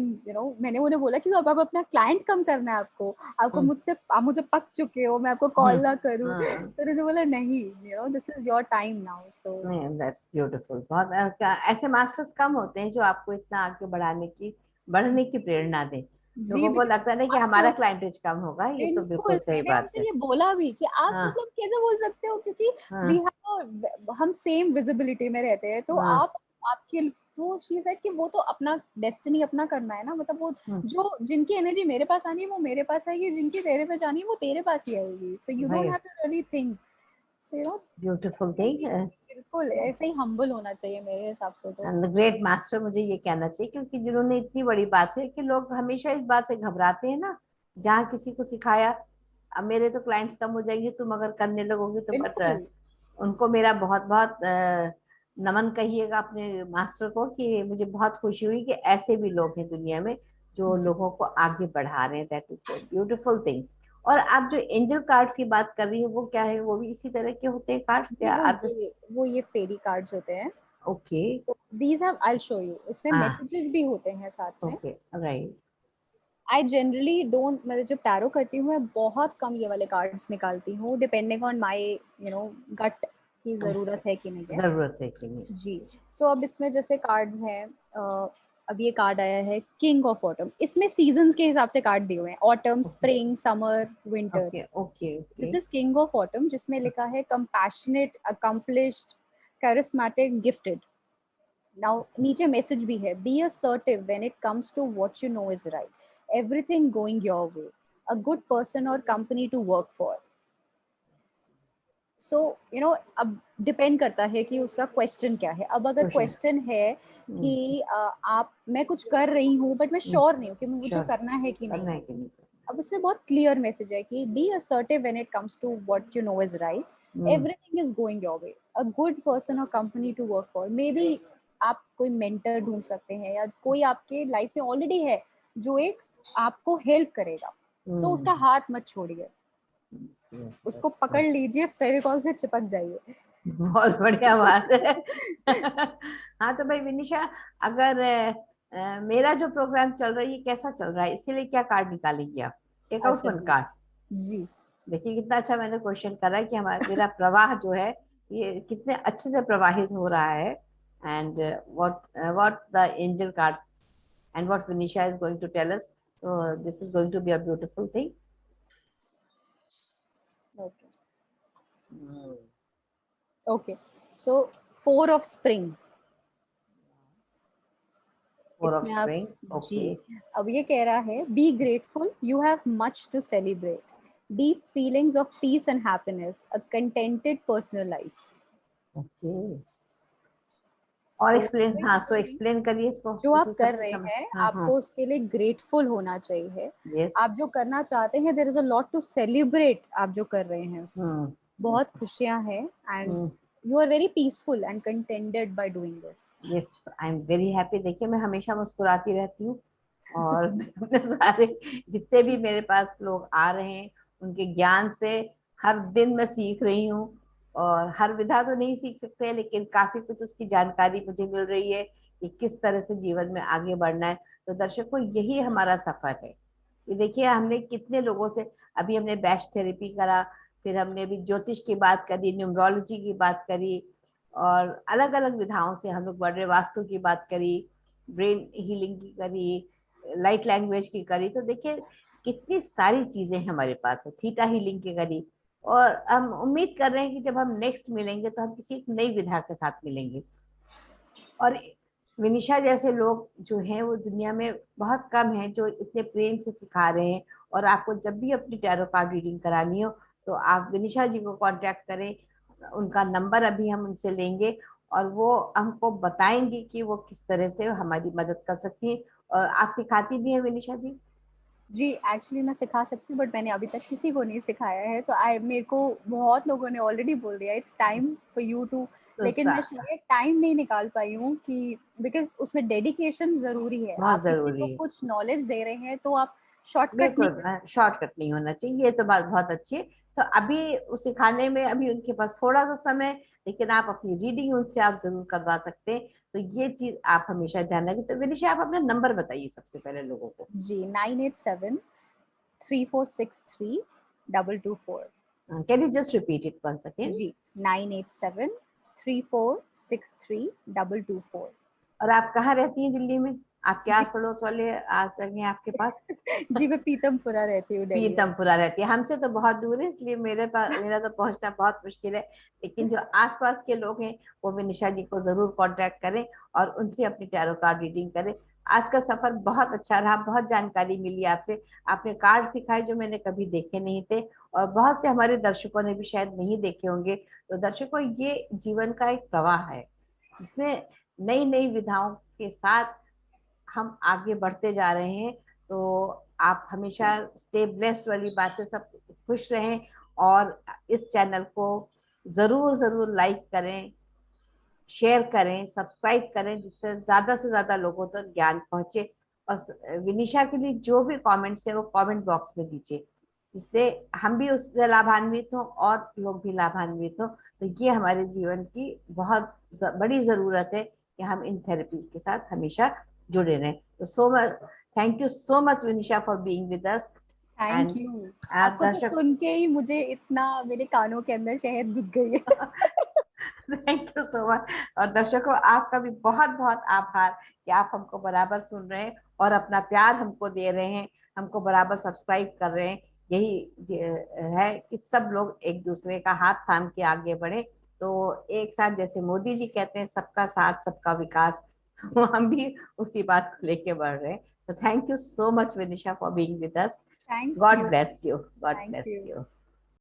मैंने उन्हें बोला कि अब अपना क्लाइंट कम करना है आपको, आपको हम्म, आप मुझे पक चुके हो, मैं आपको हम्म, कॉल ना करूं। हाँ। तो उन्होंने बोला नहीं, this is your time now. So नहीं, दैट्स ब्यूटीफुल। बहुत ऐसे मास्टर्स कम होते हैं जो आपको इतना आगे बढ़ने की प्रेरणा दें। जी, लोगों को बिकॉज लगता है ना कि आप हमारा सोच, क्लाइंटेज कम होगा, ये तो बिल्कुल बिल्कुल सही मैंने बात उनसे है। ये बोला भी कि आप हाँ, मतलब कैसे बोल सकते हो, क्योंकि वी हाँ, हैव, हम सेम विजिबिलिटी में रहते हैं, तो हाँ, आप आपके, तो शी सेड कि वो तो अपना डेस्टिनी अपना करना है ना, मतलब वो हम्म, जो जिनकी एनर्जी मेरे पास आनी है वो मेरे पास आएगी, जिनकी तेरे पे जानी है वो तेरे पास ही आएगी। सो यू डोंट भाई, have to really think. So beautiful thing. बिल्कुल ऐसे ही हम्बल होना चाहिए मेरे हिसाब से तो। एंड ग्रेट मास्टर, मुझे ये कहना चाहिए, क्योंकि जिन्होंने इतनी बड़ी बात है कि लोग हमेशा इस बात से घबराते हैं ना, जहाँ किसी को सिखाया अब मेरे तो क्लाइंट्स कम हो जाएंगे तुम अगर करने लगोगे तो, बिल्कुल। बट उनको मेरा बहुत बहुत नमन कहिएगा अपने मास्टर को कि मुझे बहुत खुशी हुई कि ऐसे भी लोग हैं दुनिया में जो जी, लोगों को आगे बढ़ा रहे हैं। That is beautiful thing. और आप जो एंजल कार्ड्स की बात कर रही है वो क्या है? वो भी इसी तरह के होते हैं कार्ड्स जी, क्या? वो ये फेरी कार्ड्स होते हैं। Okay. So these have, I will show you, इसमें हाँ, मैसेजेस भी होते हैं साथ में। Okay, right. I generally don't, मैं जब टैरो करती हूँ मैं बहुत कम ये वाले कार्ड्स निकालती हूँ, डिपेंडिंग ऑन माई गट कि जरूरत है कि नहीं है। जरूरत है कि नहीं। जी। सो अब इसमें जैसे कार्ड्स हैं, अब ये कार्ड आया है किंग ऑफ ऑटम। इसमें सीजन्स के हिसाब से कार्ड दिए हुए हैं, autumn, spring, summer, winter. Okay okay okay. This is king of autumn, जिसमें लिखा है compassionate, accomplished, charismatic, gifted. Now नीचे मैसेज भी है, B assertive when it comes to what you know is right, everything going your way, a good person or company to work for। सो अब depend करता है कि उसका क्वेश्चन क्या है। अब अगर क्वेश्चन। क्वेश्चन है कि आप, मैं कुछ कर रही हूँ बट मैं श्योर नहीं हूँ कि मुझे श्योर करना है कि नहीं करना है। है कि नहीं। अब उसमें बहुत क्लियर मैसेज है कि B assertive when it comes to what you know is right, everything is going your way, a good person or company to work for। May be आप कोई मेंटर ढूंढ सकते हैं, या कोई आपके लाइफ में ऑलरेडी है जो एक आपको हेल्प करेगा। सो उसका हाथ मत छोड़िए, उसको पकड़ लीजिए, फेविकॉल से चिपक जाइए। बहुत बढ़िया बात है। हाँ तो भाई विनिशा, अगर मेरा जो प्रोग्राम चल रहा है ये कैसा चल रहा है, इसके लिए क्या कार्ड निकालेंगी आप? टेक आउट अच्छा वन जी। कार्ड। जी देखिए कितना अच्छा मैंने क्वेश्चन करा है कि हमारा मेरा प्रवाह जो है ये कितने अच्छे से प्रवाहित हो रहा है। And what the angel cards and what Vinisha is going to tell us, so this is going to be a beautiful thing. Okay okay. So 4 of spring. Four of इसमें आप, spring. जी, Okay. अब ये कह रहा है, be grateful, you have much to celebrate, deep feelings of peace and happiness, a contented personal life. Okay. और so explain, हाँ so explain करिए इसको, जो आप इसमें कर सबसे रहे समझ। हैं हाँ हाँ। आपको उसके लिए ग्रेटफुल होना चाहिए। यस। आप जो करना चाहते हैं, there is a lot to celebrate. आप जो कर रहे हैं उसमें हम्म बहुत खुशियां हैं, and hmm. You are very peaceful and contented by doing this. Yes, I am very happy. देखिए मैं हमेशा मुस्कुराती रहती हूँ, और मैं अपने सारे जितने भी मेरे पास लोग आ रहे हैं उनके ज्ञान से हर दिन मैं सीख रही हूँ। और हर विधा तो नहीं सीख सकते, लेकिन काफी कुछ उसकी जानकारी मुझे मिल रही है कि किस तरह से जीवन में आगे बढ़ना है। तो दर्शकों यही हमारा सफर है। ये देखिए हमने कितने लोगों से, अभी हमने बैच थेरेपी करा, फिर हमने अभी ज्योतिष की बात करी, न्यूमरोलॉजी की बात करी, और अलग अलग विधाओं से हम लोग बढ़ रहे, वास्तु की बात करी, ब्रेन हीलिंग की करी, लाइट लैंग्वेज की करी। तो देखिए कितनी सारी चीजें हमारे पास है, थीटा हीलिंग की करी। और हम उम्मीद कर रहे हैं कि जब हम नेक्स्ट मिलेंगे तो हम किसी एक नई विधा के साथ मिलेंगे। और विनिशा जैसे लोग जो हैं वो दुनिया में बहुत कम हैं जो इतने प्रेम से सिखा रहे हैं। और आपको जब भी अपनी टैरो कार्ड रीडिंग करानी हो तो आप विनिशा जी को कांटेक्ट करें, उनका नंबर अभी हम उनसे लेंगे, और वो हमको बताएंगे कि वो किस तरह से हमारी मदद कर सकती है। और आप सिखाती भी हैं विनिशा जी? जी, एक्चुअली मैं सिखा सकती हूँ, बट मैंने अभी तक किसी को नहीं सिखाया है। तो मेरे को बहुत लोगों ने ऑलरेडी बोल दिया it's time for you to, तो लेकिन उसका मैं शायद टाइम नहीं निकाल पाई हूँ कि, बिकॉज उसमें डेडिकेशन ज़रूरी है। बहुत आप किसी को जरूरी है। कुछ नॉलेज दे रहे हैं तो आप शॉर्टकट नहीं बिल्कुल, कर। शॉर्टकट नहीं होना चाहिए, ये तो बात बहुत अच्छी है। तो अभी उस सिखाने में अभी उनके पास थोड़ा सा समय, लेकिन आप अपनी रीडिंग उनसे आप जरूर करवा सकते हैं। तो ये चीज आप हमेशा ध्यान रखें। तो विनिशा आप अपना नंबर बताइए सबसे पहले लोगों को। जी, 9873463224। Can you just repeat it once again? जी, 9873463224। और आप कहाँ रहती हैं दिल्ली में? आपके जी आस पड़ोस वाले आ सकें आपके पास? जी, मैं पीतमपुरा रहती हूँ दिल्ली में। पीतमपुरा रहती है, हमसे तो बहुत दूर है, इसलिए मेरे पास मेरा तो पहुंचना बहुत मुश्किल है। लेकिन जो आसपास के लोग हैं वो विनिशा जी को जरूर कांटेक्ट करें और उनसे अपनी टैरो कार्ड रीडिंग करें। आज का सफर बहुत अच्छा रहा, बहुत जानकारी मिली आपसे। आपने कार्ड दिखाए जो मैंने कभी देखे नहीं थे, और बहुत से हमारे दर्शकों ने भी शायद नहीं देखे होंगे। तो दर्शकों ये जीवन का एक प्रवाह है जिसमें नई नई विधाओं के साथ हम आगे बढ़ते जा रहे हैं। तो आप हमेशा स्टे ब्लेस्ड वाली बातें, सब खुश रहें, और इस चैनल को जरूर जरूर लाइक करें, शेयर करें, सब्सक्राइब करें, जिससे ज्यादा से ज्यादा लोगों तक ज्ञान पहुंचे। और विनिशा के लिए जो भी कमेंट्स है वो कमेंट बॉक्स में दीजिए, जिससे हम भी उससे लाभान्वित हों और लोग भी लाभान्वित हों। तो ये हमारे जीवन की बहुत बड़ी जरूरत है कि हम इन थेरेपीज के साथ हमेशा जुड़े रहें। तो so much, thank you so much Vinisha for being with us. Thank and you. आपको तो दर्शक सुन के ही मुझे इतना, मेरे कानों के अंदर शहद घुस गई है। Thank you so much. और दर्शकों, आपका भी बहुत बहुत आभार कि आप हमको बराबर सुन रहे हैं और अपना प्यार हमको दे रहे हैं, हमको बराबर सब्सक्राइब कर रहे हैं। है कि सब लोग एक दूसरे का हाथ थाम के आगे बढ़े, तो एक साथ, जैसे मोदी जी कहते हैं सबका साथ सबका विकास, तो हम भी उसी बात को लेके बढ़ रहे हैं। तो thank you so much Vinisha for being with us. Thank God you. Bless you, God thank bless you. You.